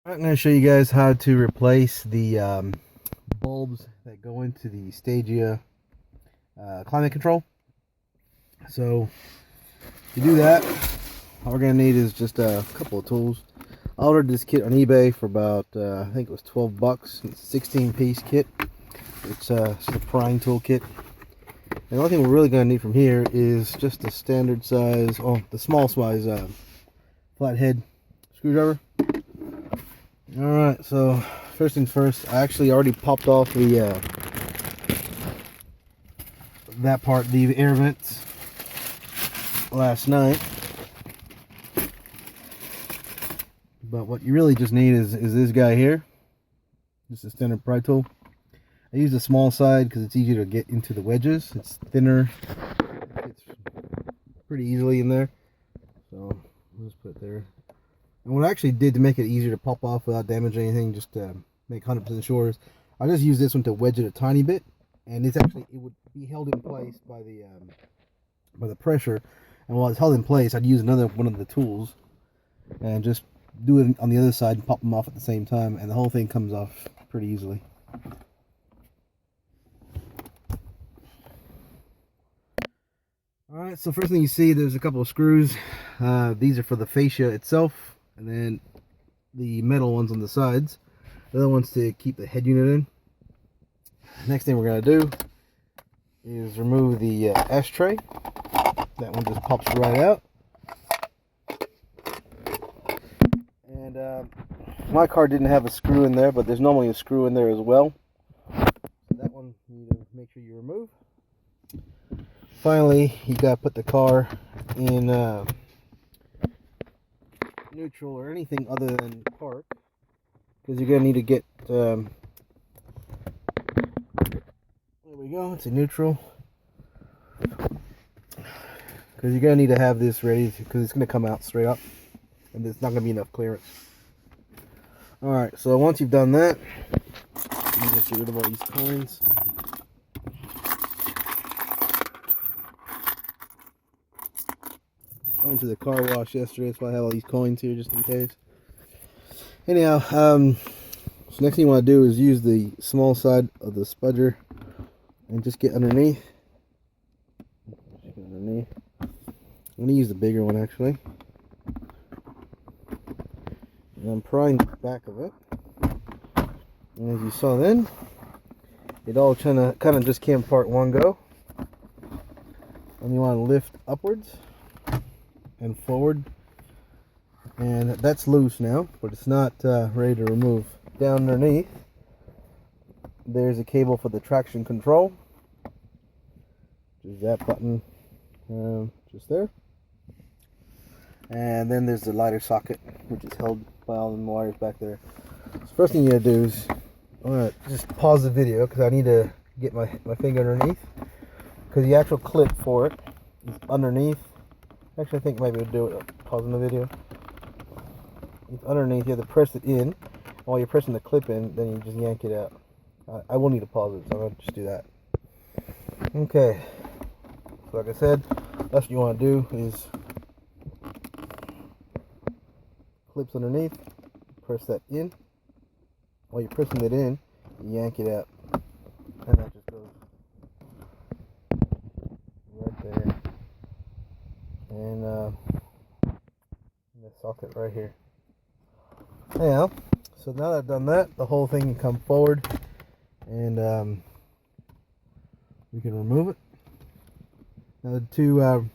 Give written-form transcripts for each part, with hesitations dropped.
I'm going to show you guys how to replace the bulbs that go into the Stagea Climate Control. So to do that, all we're going to need is just a couple of tools. I ordered this kit on eBay for about, I think it was 12 bucks. It's a 16-piece kit. It's just a prying tool kit. And the only thing we're really going to need from here is just a standard size, the small size flathead screwdriver. Alright, so first things first, I actually already popped off the that part, the air vents, last night. But what you really just need is this guy here, just a standard pry tool. I use the small side because it's easier to get into the wedges. It's thinner, it's pretty easily in there. So I'll just put it there. And what I actually did to make it easier to pop off without damaging anything, just to make 100% sure, is I just use this one to wedge it a tiny bit, and it would be held in place by the pressure. And while it's held in place, I'd use another one of the tools and just do it on the other side and pop them off at the same time, and the whole thing comes off pretty easily. Alright, so first thing you see, there's a couple of screws. These are for the fascia itself, and then the metal ones on the sides. The other one's to keep the head unit in. Next thing we're going to do is remove the ashtray. That one just pops right out. And my car didn't have a screw in there, but there's normally a screw in there as well. So that one you need to make sure you remove. Finally, you got to put the car in neutral or anything other than park, because you're going to need to get there we go, it's a neutral, because you're going to need to have this ready, because it's going to come out straight up and there's not going to be enough clearance. Alright, so once you've done that, you just get rid of all these coins. I went to the car wash yesterday, that's why I have all these coins here just in case. Anyhow, so next thing you want to do is use the small side of the spudger and just get underneath. I'm going to use the bigger one actually. And I'm prying the back of it. And as you saw then, it all kind of just came apart one go. And you want to lift upwards and forward, and that's loose now, but it's not ready to remove. Down underneath there's a cable for the traction control, which is that button just there, and then there's the lighter socket, which is held by all the wires back there. So first thing you gotta do is I'm gonna just pause the video because I need to get my finger underneath, because the actual clip for it is underneath. Actually, I think maybe we'll do it pausing the video. It's underneath. You have to press it in. While you're pressing the clip in, then you just yank it out. I will need to pause it, so I'm going to just do that. Okay. So like I said, that's what you want to do is clips underneath. Press that in. While you're pressing it in, you yank it out. And that just goes right there. And the socket right here. Anyhow, so now that I've done that, the whole thing can come forward, and we can remove it. Now to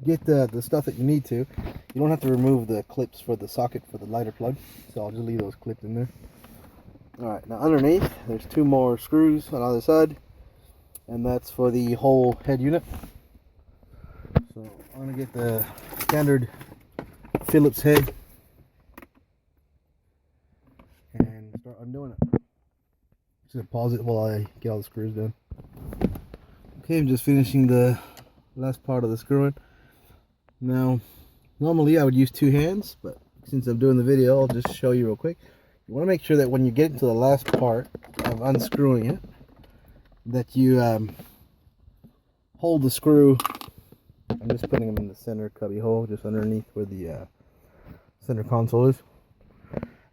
get the stuff that you need to, you don't have to remove the clips for the socket for the lighter plug, so I'll just leave those clipped in there. Alright, now underneath there's two more screws on either side, and that's for the whole head unit. So I'm going to get the standard Phillips head and start undoing it. Just going to pause it while I get all the screws done. Okay, I'm just finishing the last part of the screwing. Now, normally I would use two hands, but since I'm doing the video, I'll just show you real quick. You want to make sure that when you get into the last part of unscrewing it, that you hold the screw. I'm just putting them in the center cubby hole, just underneath where the center console is.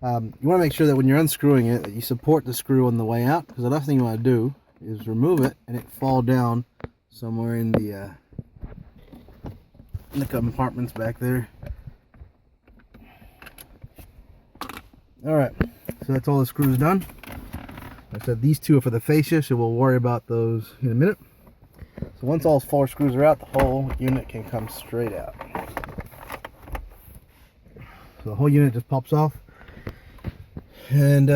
You want to make sure that when you're unscrewing it, that you support the screw on the way out, because the last thing you want to do is remove it and it fall down somewhere in the compartments back there. Alright, so that's all the screws done. Like I said, these two are for the fascia, so we'll worry about those in a minute. So once all 4 screws are out, the whole unit can come straight out. So the whole unit just pops off. And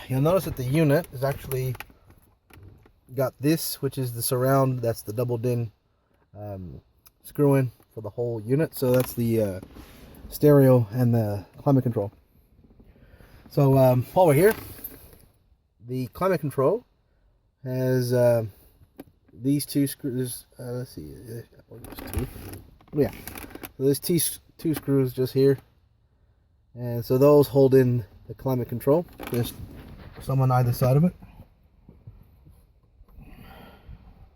you'll notice that the unit is actually got this, which is the surround, that's the double din screw in for the whole unit. So that's the stereo and the climate control. So while we're here, the climate control has these 2 screws. Let's see, yeah. So there's 2 screws just here, and so those hold in the climate control. Just some on either side of it.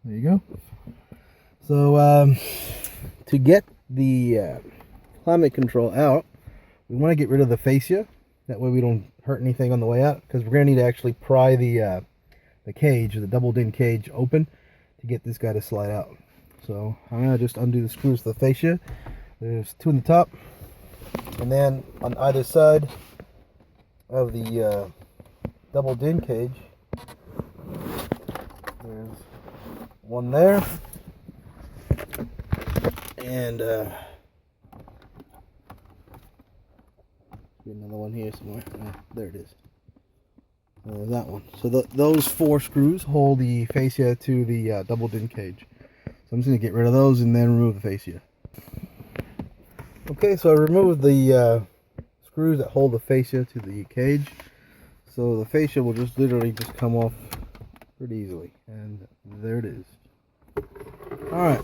There you go. So to get the climate control out, we want to get rid of the fascia. That way we don't hurt anything on the way out, because we're going to need to actually pry the cage, the double din cage, open to get this guy to slide out. So I'm going to just undo the screws to the fascia. There's 2 on the top, and then on either side of the double din cage, there's one there, and another one here somewhere. There it is. That one. So those 4 screws hold the fascia to the double din cage. So I'm just going to get rid of those and then remove the fascia. Okay, so I removed the screws that hold the fascia to the cage. So the fascia will just literally just come off pretty easily. And there it is. Alright.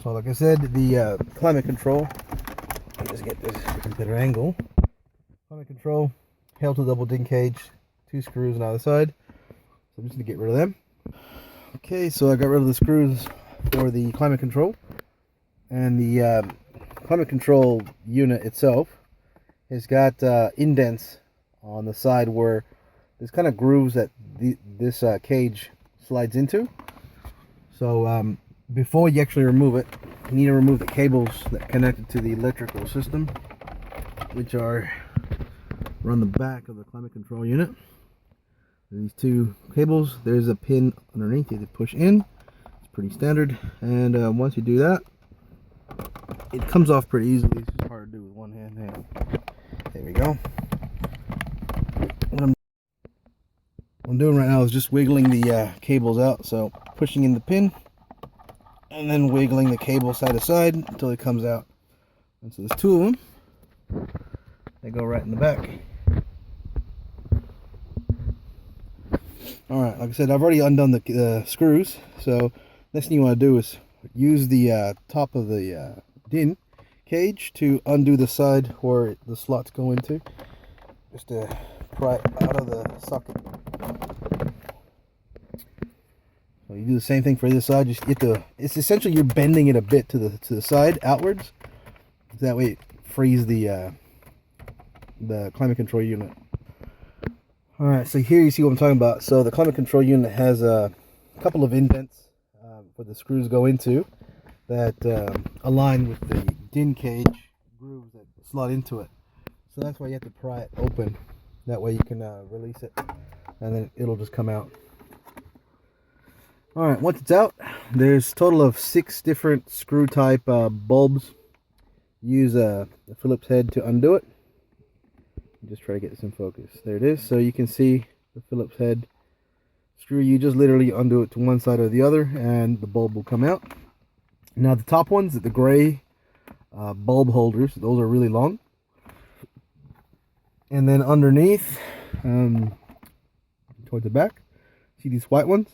So like I said, the climate control, let me just get this in a better angle. Climate control held to the double din cage, 2 screws on either side. So I'm just going to get rid of them. Okay, so I got rid of the screws for the climate control. And the climate control unit itself has got indents on the side where there's kind of grooves that this cage slides into. So before you actually remove it, you need to remove the cables that connect it to the electrical system, which are on the back of the climate control unit. These 2 cables, there's a pin underneath you to push in. It's pretty standard, and once you do that, it comes off pretty easily. It's just hard to do with one hand. There we go. What I'm doing right now is just wiggling the cables out, so pushing in the pin and then wiggling the cable side to side until it comes out. And so there's 2 of them. They go right in the back. Alright, like I said, I've already undone the screws. So next thing you want to do is use the top of the din cage to undo the side where the slots go into. Just to pry it out of the socket. So you do the same thing for either side. Just get it's essentially you're bending it a bit to the side outwards. That way it frees the climate control unit. Alright, so here you see what I'm talking about. So the climate control unit has a couple of indents where the screws go into that align with the din cage grooves that slot into it. So that's why you have to pry it open. That way you can release it, and then it'll just come out. Alright, once it's out, there's a total of 6 different screw type bulbs. Use a Phillips head to undo it. Just try to get this in focus. There it is. So you can see the Phillips head screw. You just literally undo it to one side or the other, and the bulb will come out. Now the top ones, the gray bulb holders, those are really long. And then underneath, towards the back, see these white ones?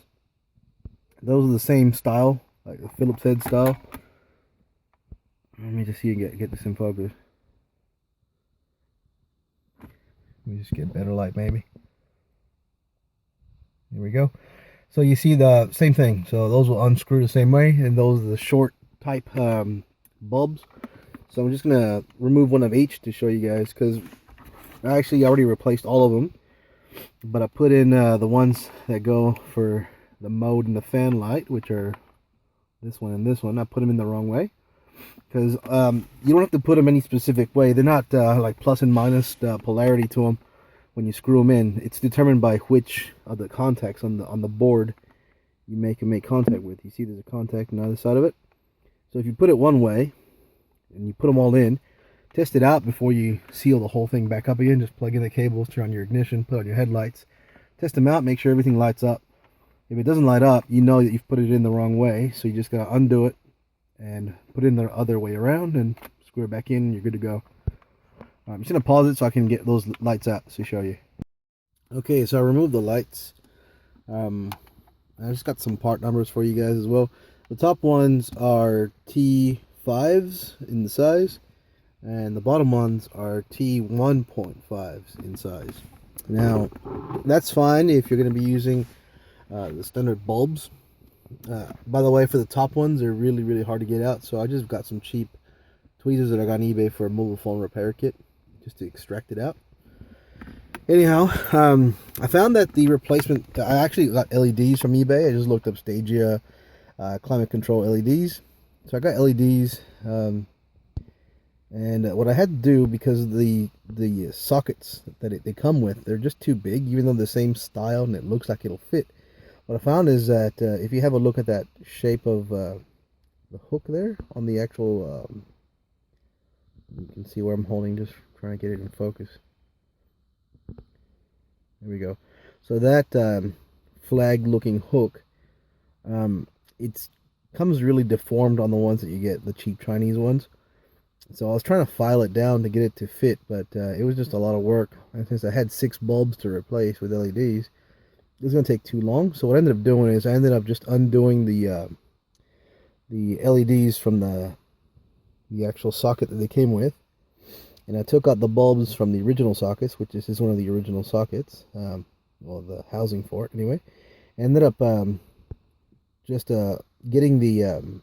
Those are the same style, like the Phillips head style. Let me just see and get this in focus. Let me just get better light, maybe. Here we go. So you see the same thing. So those will unscrew the same way, and those are the short type bulbs. So I'm just gonna remove one of each to show you guys, because I actually already replaced all of them, but I put in the ones that go for the mode and the fan light, which are this one and this one. I put them in the wrong way, because you don't have to put them any specific way. They're not like plus and minus polarity to them when you screw them in. It's determined by which of the contacts on the board you make contact with. You see there's a contact on the other side of it. So if you put it one way and you put them all in, test it out before you seal the whole thing back up again. Just plug in the cables, turn on your ignition, put on your headlights, test them out, make sure everything lights up. If it doesn't light up, you know that you've put it in the wrong way, so you just gotta undo it and put it in the other way around and screw it back in and you're good to go. I'm just gonna pause it so I can get those lights out to show you. Okay, so I removed the lights. I just got some part numbers for you guys as well. The top ones are T5s in the size, and the bottom ones are T1.5s in size. Now, that's fine if you're going to be using the standard bulbs. By the way, for the top ones, they're really hard to get out, so I just got some cheap tweezers that I got on eBay for a mobile phone repair kit, just to extract it out. Anyhow, I found that the replacement, I actually got LEDs from eBay. I just looked up Stagea Climate Control LEDs. So I got LEDs, and what I had to do, because the sockets that they come with, they're just too big, even though they're the same style and it looks like it'll fit. What I found is that if you have a look at that shape of the hook there on the actual, you can see where I'm holding, just trying to get it in focus. There we go. So that flag looking hook, it comes really deformed on the ones that you get, the cheap Chinese ones. So I was trying to file it down to get it to fit, but it was just a lot of work. And since I had 6 bulbs to replace with LEDs, it was going to take too long. So what I ended up doing is I ended up just undoing the LEDs from the actual socket that they came with. And I took out the bulbs from the original sockets, which this is one of the original sockets, well, the housing for it anyway. I ended up just getting the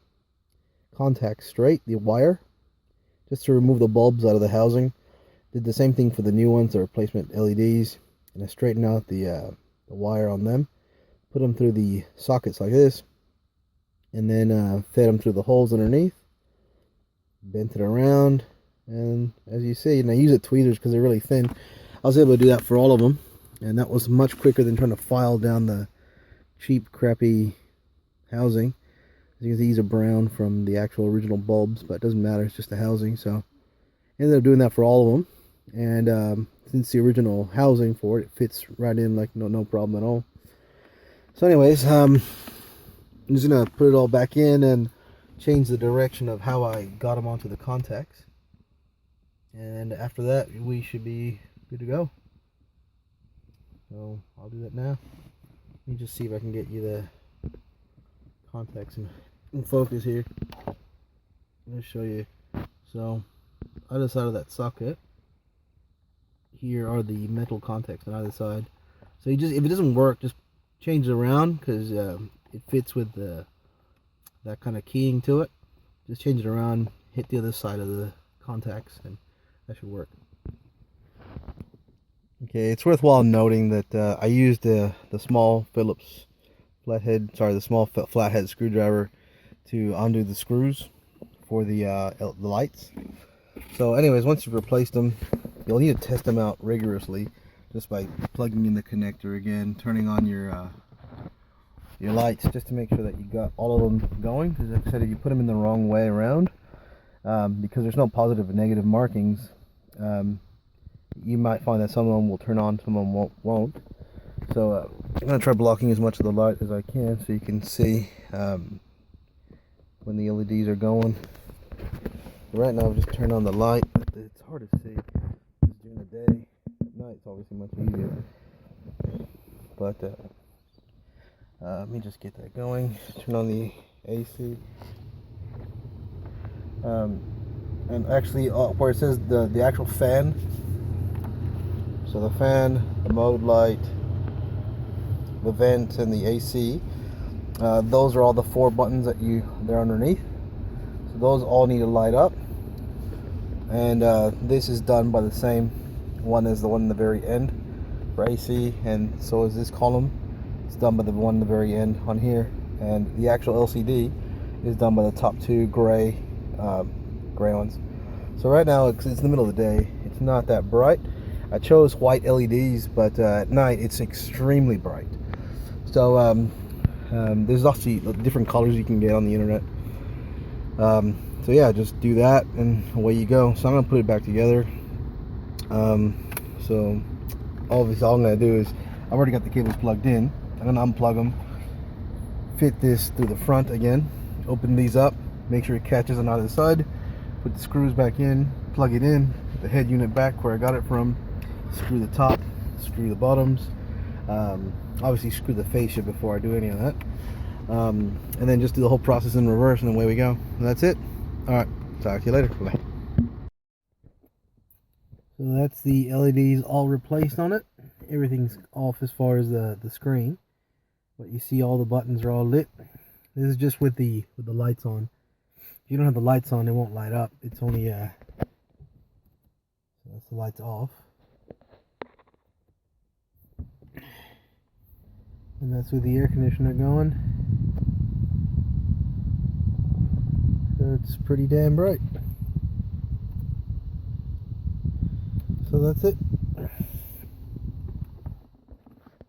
contacts straight, the wire, just to remove the bulbs out of the housing. Did the same thing for the new ones, the replacement LEDs, and I straightened out the wire on them, put them through the sockets like this, and then fed them through the holes underneath, bent it around. And as you see, and I use tweezers because they're really thin. I was able to do that for all of them, and that was much quicker than trying to file down the cheap, crappy housing. As you can see, these are brown from the actual original bulbs, but it doesn't matter, it's just the housing. So I ended up doing that for all of them, and since the original housing for it fits right in like no problem at all. So anyways, I'm just gonna put it all back in and change the direction of how I got them onto the contacts. And after that, we should be good to go. So I'll do that now. Let me just see if I can get you the contacts in focus here. Let me show you. So either side of that socket, here are the metal contacts on either side. So you just, if it doesn't work, just change it around, because it fits with that kind of keying to it. Just change it around, hit the other side of the contacts, and that should work. Okay, it's worthwhile noting that I used the small Phillips the small flathead screwdriver to undo the screws for the lights. So anyways, once you've replaced them, you'll need to test them out rigorously just by plugging in the connector again, turning on your lights, just to make sure that you got all of them going. Because like I said, if you put them in the wrong way around, because there's no positive and negative markings, you might find that some of them will turn on, some of them won't. So I'm going to try blocking as much of the light as I can so you can see when the LEDs are going. Right now I've just turned on the light. It's hard to see during the day. At night it's obviously much easier. But let me just get that going. Turn on the AC. And actually where it says the actual fan, so the fan, the mode light, the vent, and the AC, those are all the 4 buttons that they're underneath. So those all need to light up, and this is done by the same One is the one in the very end for AC, and so is this column. It's done by the one in the very end on here, and the actual LCD is done by the top two gray ones. So right now it's in the middle of the day. It's not that bright. I chose white LEDs, but at night it's extremely bright. So there's actually different colors you can get on the internet. So yeah, just do that and away you go. So I'm gonna put it back together. So obviously all I'm gonna do is, I've already got the cables plugged in. I'm gonna unplug them, fit this through the front again, open these up, make sure it catches on either side, put the screws back in, plug it in, put the head unit back where I got it from, screw the top, screw the bottoms, obviously screw the fascia before I do any of that, and then just do the whole process in reverse, and away we go. And that's it. Alright, talk to you later. Bye. So that's the LEDs all replaced on it. Everything's off as far as the screen, but you see all the buttons are all lit. This is just with the lights on. If you don't have the lights on, it won't light up. It's only so that's the lights off, and that's with the air conditioner going. So it's pretty damn bright. So that's it.